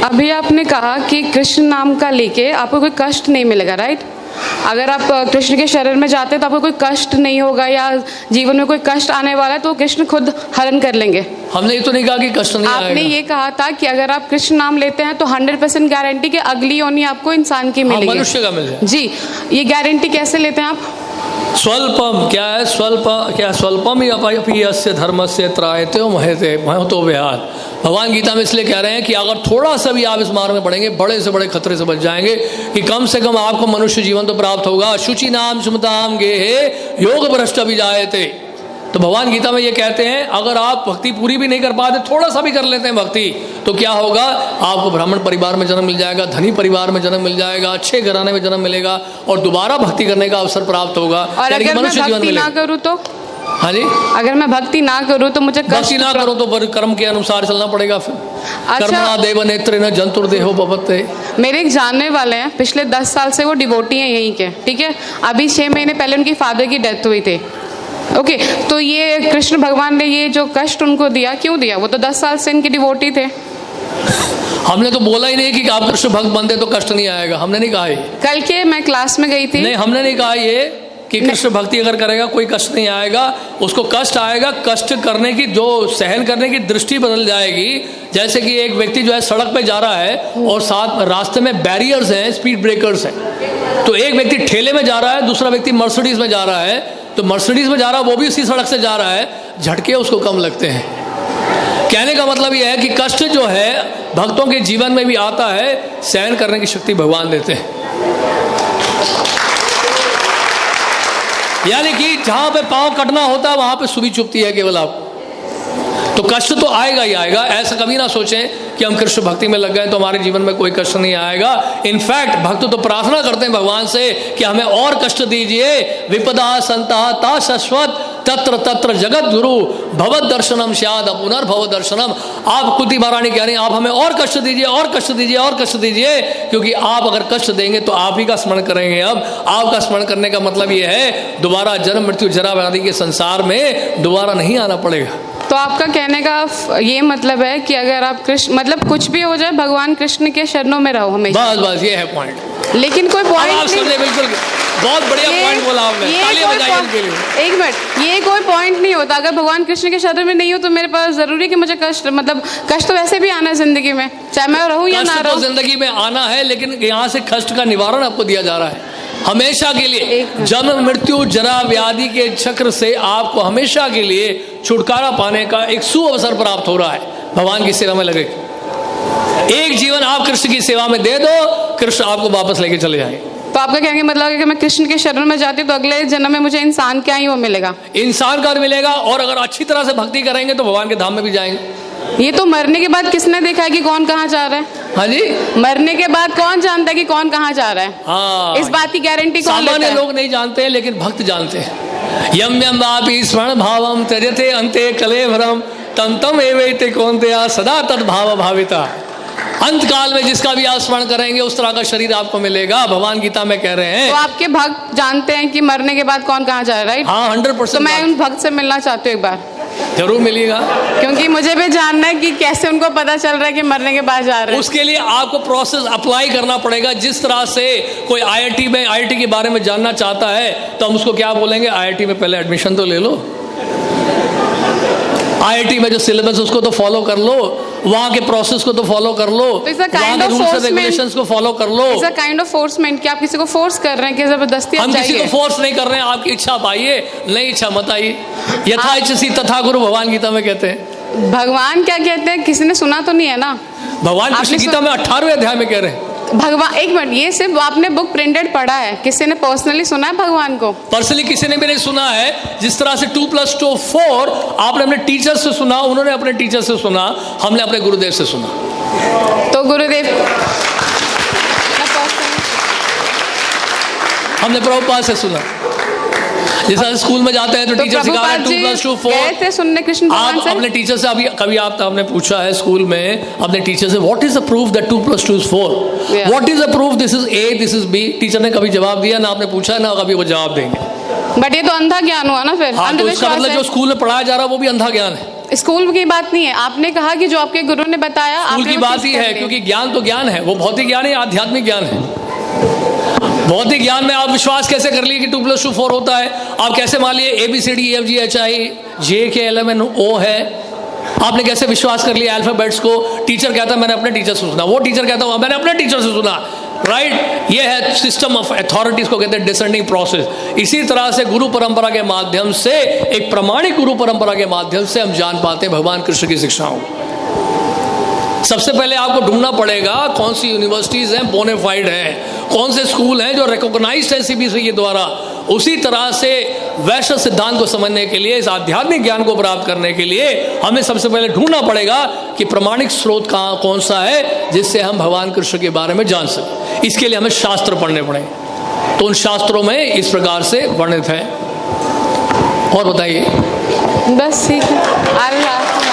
अभी आपने कहा कि कृष्ण नाम का लेके आपको कोई कष्ट नहीं मिलेगा, राइट? अगर आप कृष्ण के शरण में जाते हैं तो आपको कोई कष्ट नहीं होगा, या जीवन में कोई कष्ट आने वाला है तो कृष्ण खुद हरण कर लेंगे। हमने ये तो नहीं कहा कि कष्ट नहीं आएगा। आपने ये कहा था कि अगर आप कृष्ण नाम लेते हैं तो 100% गारंटी कि अगली योनि आपको इंसान की मिलेगी, मनुष्य का मिल जाए। जी, ये गारंटी कैसे लेते हैं आप? स्वल्पम क्या है? स्वल्पम ही अपी यस्य धर्मस्य त्रायते महतो विहार। भगवान गीता में इसलिए कह रहे हैं कि अगर थोड़ा सा भी आप इस मार्ग में बढ़ेंगे, बड़े से बड़े खतरे से बच जाएंगे, कि कम से कम आपको मनुष्य जीवन तो प्राप्त होगा। शुचि नाम सुमताम गेहे योग भ्रष्ट अभिजायते। तो भगवान गीता में ये कहते हैं अगर आप भक्ति पूरी भी नहीं कर पाते, थोड़ा सा भी कर लेते हैं भक्ति, तो क्या होगा? आपको ब्राह्मण परिवार में जन्म मिल जाएगा, धनी परिवार में जन्म मिल जाएगा, अच्छे घराने में जन्म मिलेगा, और दोबारा भक्ति करने का अवसर प्राप्त होगा। और अगर मैं भक्ति ना करूँ तो? हाँ जी, अगर मैं भक्ति ना करूँ तो मुझे भक्ति ना करो तो कर्म के अनुसार चलना पड़ेगा। फिर कर्मणा देव नेत्रेण जंतुर्देहो भवते। मेरे एक जानने वाले हैं, पिछले 10 साल से वो डिवोटी हैं यहीं के, ठीक है? अभी 6 महीने पहले उनकी फादर की डेथ हुई थी। ओके, तो ये कृष्ण भगवान ने ये जो कष्ट उनको दिया, क्यों दिया? वो तो 10 साल से इनके डिवोटी थे। हमने तो बोला ही नहीं कि आप कृष्ण भक्त बनते तो कष्ट नहीं आएगा, हमने नहीं कहा ये। कल के मैं क्लास में गई थी, नहीं, हमने नहीं कहा ये कि कृष्ण भक्ति अगर करेगा कोई कष्ट नहीं आएगा। उसको कष्ट आएगा, कष्ट करने की जो सहन करने की दृष्टि बदल जाएगी। जैसे कि एक व्यक्ति जो है सड़क पे जा रहा है और साथ रास्ते में बैरियर्स हैं, स्पीड ब्रेकर्स हैं, तो एक व्यक्ति ठेले में जा रहा है, दूसरा व्यक्ति मर्सिडीज में जा रहा है। तो मर्सिडीज में जा रहा है, वो भी उसी सड़क से जा रहा है, झटके उसको कम लगते हैं। कहने का मतलब यह है कि कष्ट जो है भक्तों के जीवन में भी आता है, सहन करने की शक्ति भगवान देते हैं। यानी कि जहां पे पांव कटना होता है वहां पे सुबह चुभती है केवल आपको। तो कष्ट तो आएगा ही आएगा, ऐसा कभी ना सोचें कि हम कृष्ण भक्ति में लग गए तो हमारे जीवन में कोई कष्ट नहीं आएगा। इनफैक्ट भक्त तो प्रार्थना करते हैं भगवान से कि हमें और कष्ट दीजिए। विपदा संता ता शाश्वत तत्र तत्र जगत गुरु भवद दर्शनम स्याद पुनर्भव दर्शनम। आप कुंती महारानी कह रही हैं आप हमें और कष्ट दीजिए, और कष्ट दीजिए, और कष्ट दीजिए, क्योंकि आप अगर कष्ट देंगे तो आप ही का स्मरण करेंगे। अब आपका स्मरण करने का मतलब ये है दोबारा जन्म मृत्यु जरा व्याधि के संसार में दोबारा नहीं आना पड़ेगा। तो आपका कहने का ये मतलब है कि अगर आप कृष्ण, मतलब कुछ भी हो जाए भगवान कृष्ण के शरणों में रहो हमेशा। बस ये है पॉइंट। लेकिन कोई पॉइंट नहीं, बिल्कुल बहुत बढ़िया पॉइंट बोला आपने, तालियां बजाइए इनके लिए। एक मिनट, ये कोई पॉइंट नहीं होता। अगर भगवान कृष्ण के शरण में नहीं हो तो मेरे पास जरूरी कि मुझे कष्ट, मतलब कष्ट तो वैसे भी आना है जिंदगी में, चाहे मैं रहूं या ना रहूं। कष्ट तो जिंदगी में आना है, लेकिन यहाँ से कष्ट का निवारण आपको दिया जा रहा है हमेशा के लिए। जन्म मृत्यु जरा व्याधि के चक्र से आपको हमेशा के लिए छुटकारा पाने का एक सुअवसर प्राप्त हो रहा है। भगवान की सेवा में लगे, एक जीवन आप कृष्ण की सेवा में दे दो, कृष्ण आपको वापस लेके चले जाएंगे। तो आपका कहने का मतलब है कि मैं कृष्ण के शरण में जाती तो अगले जन्म में मुझे इंसान क्या ही वो मिलेगा, इंसान का मिलेगा। और अगर अच्छी तरह से भक्ति करेंगे तो भगवान के धाम में भी जाएंगे। ये तो मरने के बाद किसने देखा है कि कौन कहाँ जा रहा है? हाँ जी, मरने के बाद कौन जानता है कि कौन कहाँ जा रहा है? हाँ, इस बात की गारंटी कौन लेता है? सामान्य लोग नहीं जानते हैं, लेकिन भक्त जानते हैं। यम यम वापि स्मरण भावम त्यजते अंते कलेवरम तम तम एवैते कौन्तेय सदा तद्भाव भाविता। अंत काल में जिसका भी आप स्मरण करेंगे उस तरह का शरीर आपको मिलेगा। भगवान गीता में कह रहे हैं। तो आपके भक्त जानते हैं कि मरने के बाद कौन कहाँ जा रहा है, राइट? हाँ, 100%। तो मैं उन भक्त से मिलना चाहती हूँ एक बार। जरूर मिलिएगा, क्योंकि मुझे भी जानना है कि कैसे उनको पता चल रहा है कि मरने के बाद जा रहे हैं। उसके लिए आपको प्रोसेस अप्लाई करना पड़ेगा। जिस तरह से कोई आईआईटी के बारे में जानना चाहता है तो हम उसको क्या बोलेंगे, आईआईटी में पहले एडमिशन तो ले लो, आईआईटी में जो सिलेबस उसको तो फॉलो कर लो, वहाँ के प्रोसेस को तो फॉलो कर लो, वहाँ के रूल्स एंड रेगुलेशंस को फॉलो कर लो। इट्स अ काइंड ऑफ फोर्समेंट कि आप किसी को फोर्स कर रहे हैं कि जबरदस्ती हम किसी को फोर्स नहीं कर रहे हैं। आपकी इच्छा आप आइए, नहीं इच्छा मत आइए। यथा इच्छसी तथा गुरु, भगवान गीता में कहते हैं। भगवान क्या कहते हैं, किसी ने सुना तो नहीं है ना? भगवान कृष्ण गीता में 18वें अध्याय में कह रहे हैं। भगवान, एक मिनट, ये सिर्फ आपने बुक प्रिंटेड पढ़ा है, किसी ने पर्सनली सुना है भगवान को? पर्सनली किसी ने भी नहीं सुना है। जिस तरह से 2 + 2 4 आपने अपने टीचर से सुना, उन्होंने अपने टीचर से सुना, हमने अपने गुरुदेव से सुना। तो गुरुदेव, हमने प्रभुपाद से सुना। जैसा स्कूल में जाते हैं तो टीचर सिखा रहे 2 + 2 4 गए थे सुनने कृष्ण भगवान से। आप अपने टीचर से कभी आपने पूछा है स्कूल में अपने टीचर से what is the proof that 2 + 2 is 4? What is the proof this is A, this is B? Teacher ने कभी जवाब दिया ना, आपने पूछा ना कभी वो जवाब देंगे। बट ये तो अंधा ज्ञान हुआ ना फिर। हाँ, तो इसका मतलब जो स्कूल में पढ़ाया जा रहा है वो भी अंधा ज्ञान है। स्कूल की बात नहीं है, आपने कहा कि जो आपके गुरु ने बताया स्कूल आपने की वो बात चीज़ ही कर है, ली। क्योंकि ज्ञान तो ज्ञान है, वो भौतिक ज्ञान है, आध्यात्मिक ज्ञान है। भौतिक ज्ञान में आप विश्वास कैसे कर लिए कि 2 + 2 4 होता है? आप कैसे मान लिए ABCDEFGHIJ है? आपने कैसे विश्वास कर लिया अल्फाबेट्स को? टीचर कहता मैंने अपने टीचर से सुना, वो टीचर कहता मैंने अपने टीचर से सुना, राइट? ये है सिस्टम ऑफ अथॉरिटीज को कहते हैं डिसेंडिंग प्रोसेस। इसी तरह से गुरु परंपरा के माध्यम से, एक प्रमाणिक गुरु परंपरा के माध्यम से हम जान पाते हैं भगवान कृष्ण की शिक्षाओं। सबसे पहले आपको ढूंढना पड़ेगा कौन सी यूनिवर्सिटीज हैं बोनेफाइड हैं, कौन से स्कूल हैं जो रिकॉग्नाइज्ड है CBSE के द्वारा। उसी तरह से वैश्विक सिद्धांत को समझने के लिए, इस आध्यात्मिक ज्ञान को प्राप्त करने के लिए हमें सबसे पहले ढूंढना पड़ेगा कि प्रमाणिक स्रोत कहाँ कौन सा है जिससे हम भगवान कृष्ण के बारे में जान सकें। इसके लिए हमें शास्त्र पढ़ने पड़ेंगे। तो उन शास्त्रों में इस प्रकार से वर्णित है। और बताइए। बस ठीक है।